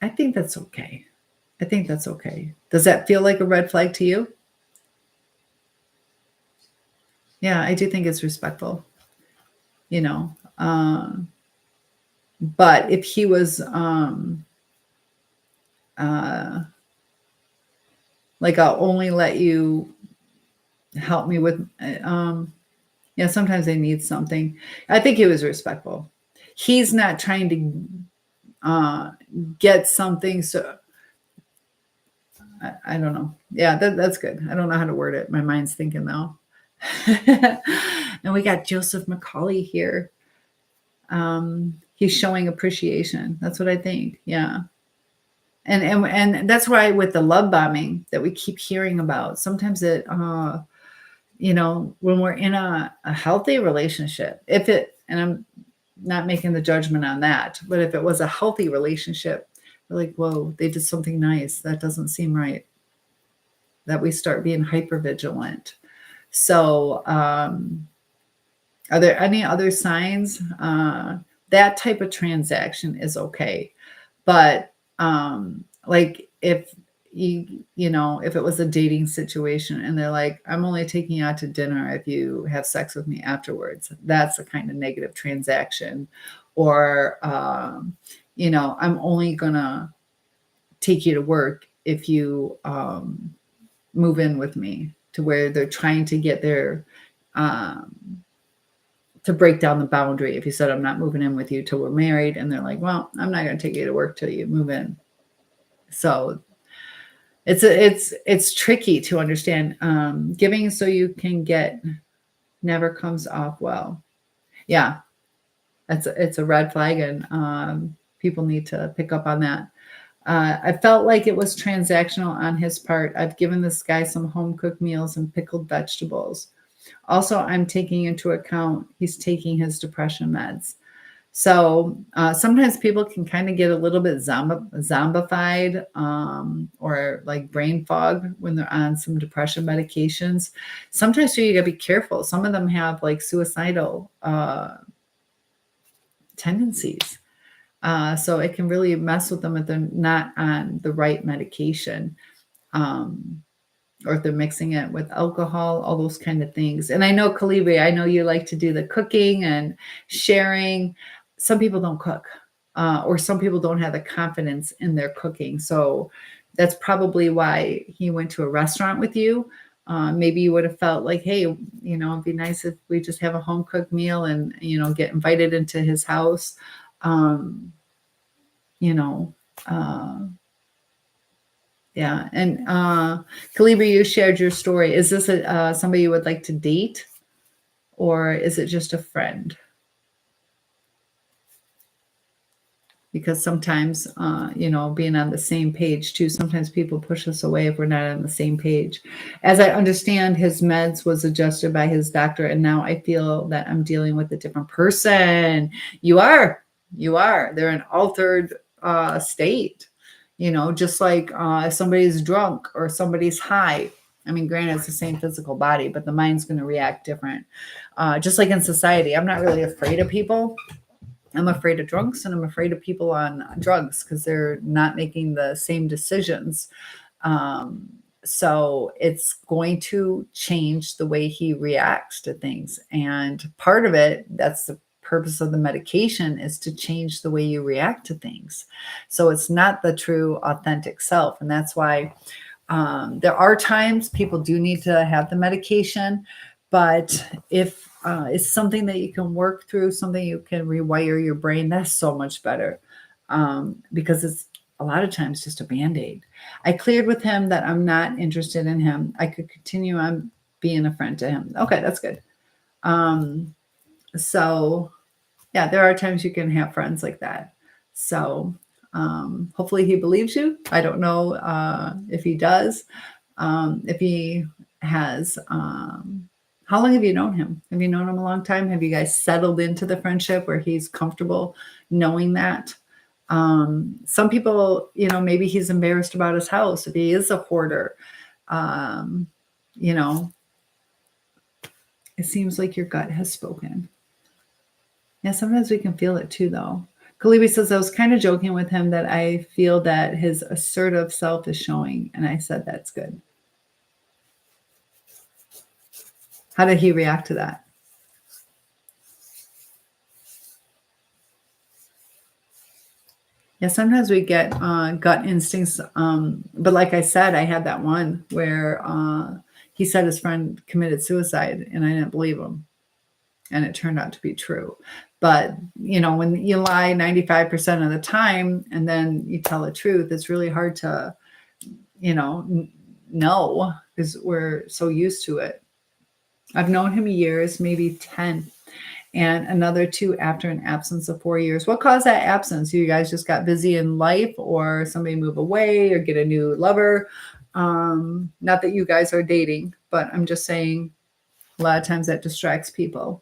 I think that's okay. I think that's okay. Does that feel like a red flag to you? Yeah, I do think it's respectful, but if he was like, I'll only let you help me with, sometimes they need something. I think he was respectful. He's not trying to get something. So I don't know. Yeah, that's good. I don't know how to word it. My mind's thinking though. And we got Joseph McCauley here. He's showing appreciation. That's what I think. Yeah. And that's why with the love bombing that we keep hearing about, sometimes it, when we're in a healthy relationship, and I'm not making the judgment on that, but if it was a healthy relationship, we're like, whoa, they did something nice. That doesn't seem right. That we start being hyper vigilant. So, are there any other signs? That type of transaction is okay. But like if if it was a dating situation and they're like, I'm only taking you out to dinner if you have sex with me afterwards, that's a kind of negative transaction. Or, I'm only gonna take you to work if you move in with me, to where they're trying to get their to break down the boundary. If you said, I'm not moving in with you till we're married, and they're like, well, I'm not going to take you to work till you move in. So it's tricky to understand. Giving so you can get never comes off well. Yeah, it's a red flag, and people need to pick up on that. I felt like it was transactional on his part. I've given this guy some home cooked meals and pickled vegetables. Also, I'm taking into account he's taking his depression meds. So sometimes people can kind of get a little bit zombified, or like brain fog when they're on some depression medications. Sometimes you got to be careful. Some of them have like suicidal tendencies. So it can really mess with them if they're not on the right medication. Or if they're mixing it with alcohol, all those kind of things. And I know, Calibri, I know you like to do the cooking and sharing. Some people don't cook, or some people don't have the confidence in their cooking. So that's probably why he went to a restaurant with you. Maybe you would have felt like, hey, it'd be nice if we just have a home cooked meal and, get invited into his house. Yeah. And Calibri, you shared your story. Is this somebody you would like to date, or is it just a friend? Because sometimes, being on the same page too, sometimes people push us away if we're not on the same page. As I understand, his meds was adjusted by his doctor, and now I feel that I'm dealing with a different person. You are. They're an altered state. Just like if somebody's drunk or somebody's high. I mean, granted, it's the same physical body, but the mind's going to react different. Just like in society, I'm not really afraid of people. I'm afraid of drunks and I'm afraid of people on drugs because they're not making the same decisions. Um, so it's going to change the way he reacts to things. And part of it, that's the purpose of the medication, is to change the way you react to things. So it's not the true authentic self. And that's why there are times people do need to have the medication, but if it's something that you can work through, something you can rewire your brain, that's so much better, because it's a lot of times just a band-aid. I cleared with him that I'm not interested in him. I could continue on being a friend to him. Okay, that's good. So yeah, there are times you can have friends like that. So hopefully he believes you. I don't know if he does. If he has, how long have you known him? Have you known him a long time? Have you guys settled into the friendship where he's comfortable knowing that? Some people, maybe he's embarrassed about his house if he is a hoarder. You know, it seems like your gut has spoken. Yeah, sometimes we can feel it too, though. Kalibi says, I was kind of joking with him that I feel that his assertive self is showing. And I said, that's good. How did he react to that? Yeah, sometimes we get gut instincts. But like I said, I had that one where he said his friend committed suicide and I didn't believe him. And it turned out to be true. But, when you lie 95% of the time and then you tell the truth, it's really hard to, know because we're so used to it. I've known him years, maybe 10, and another 2 after an absence of 4 years. What caused that absence? You guys just got busy in life, or somebody move away or get a new lover? Not that you guys are dating, but I'm just saying a lot of times that distracts people.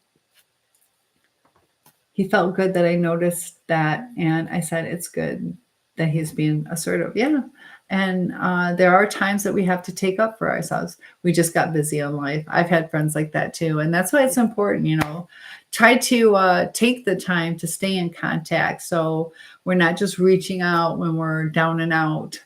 He felt good that I noticed that, and I said, it's good that he's being assertive. Yeah. And there are times that we have to take up for ourselves. We just got busy in life. I've had friends like that too. And that's why it's important, try to take the time to stay in contact. So we're not just reaching out when we're down and out.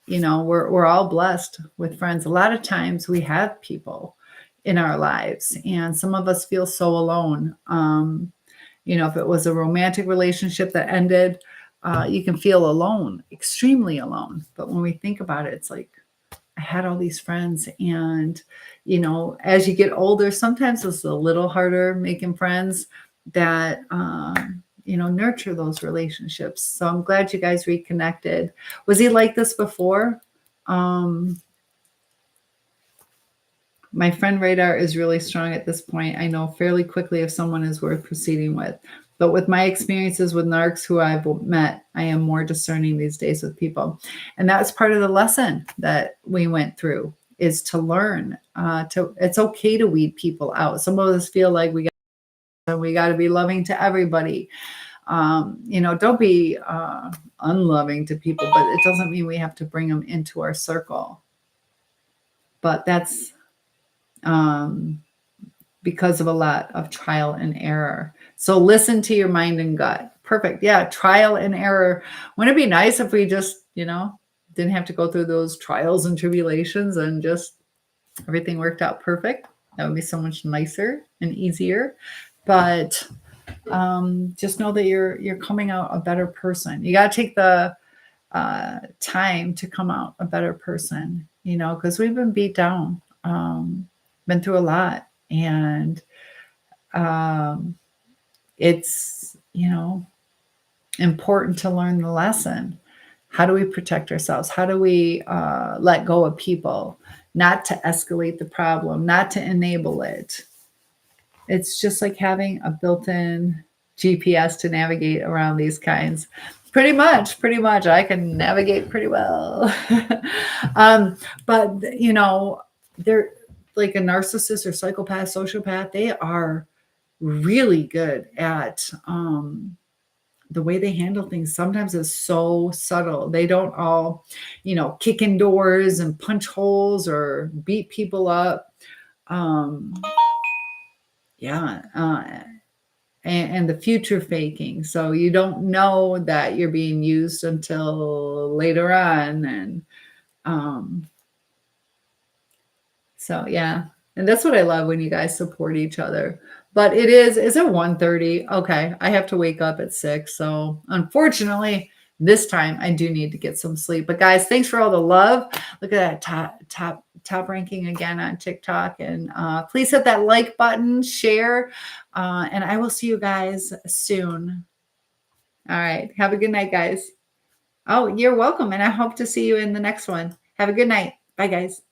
We're all blessed with friends. A lot of times we have people in our lives, and some of us feel so alone. If it was a romantic relationship that ended, you can feel alone, extremely alone. But when we think about it, it's like, I had all these friends. And, as you get older, sometimes it's a little harder making friends that, nurture those relationships. So I'm glad you guys reconnected. Was he like this before? My friend radar is really strong at this point. I know fairly quickly if someone is worth proceeding with. But with my experiences with narcs who I've met, I am more discerning these days with people. And that's part of the lesson that we went through, is to learn. It's okay to weed people out. Some of us feel like we got to be loving to everybody. Don't be unloving to people, but it doesn't mean we have to bring them into our circle. But that's because of a lot of trial and error. So listen to your mind and gut. Perfect. Yeah. Trial and error. Wouldn't it be nice if we just, didn't have to go through those trials and tribulations and just everything worked out perfect? That would be so much nicer and easier. But just know that you're coming out a better person. You got to take the time to come out a better person, because we've been beat down. Been through a lot, and it's important to learn the lesson. How do we protect ourselves? How do we let go of people? Not to escalate the problem, not to enable it. It's just like having a built-in GPS to navigate around these kinds. Pretty much I can navigate pretty well. But they're like a narcissist or psychopath, sociopath. They are really good at the way they handle things sometimes is so subtle. They don't all, kick in doors and punch holes or beat people up. Um, yeah. And the future faking. So you don't know that you're being used until later on. And um, so, yeah. And that's what I love when you guys support each other. But is it 1:30? Okay. I have to wake up at 6. So unfortunately, this time I do need to get some sleep. But guys, thanks for all the love. Look at that top ranking again on TikTok. And please hit that like button, share, and I will see you guys soon. All right. Have a good night, guys. Oh, you're welcome. And I hope to see you in the next one. Have a good night. Bye, guys.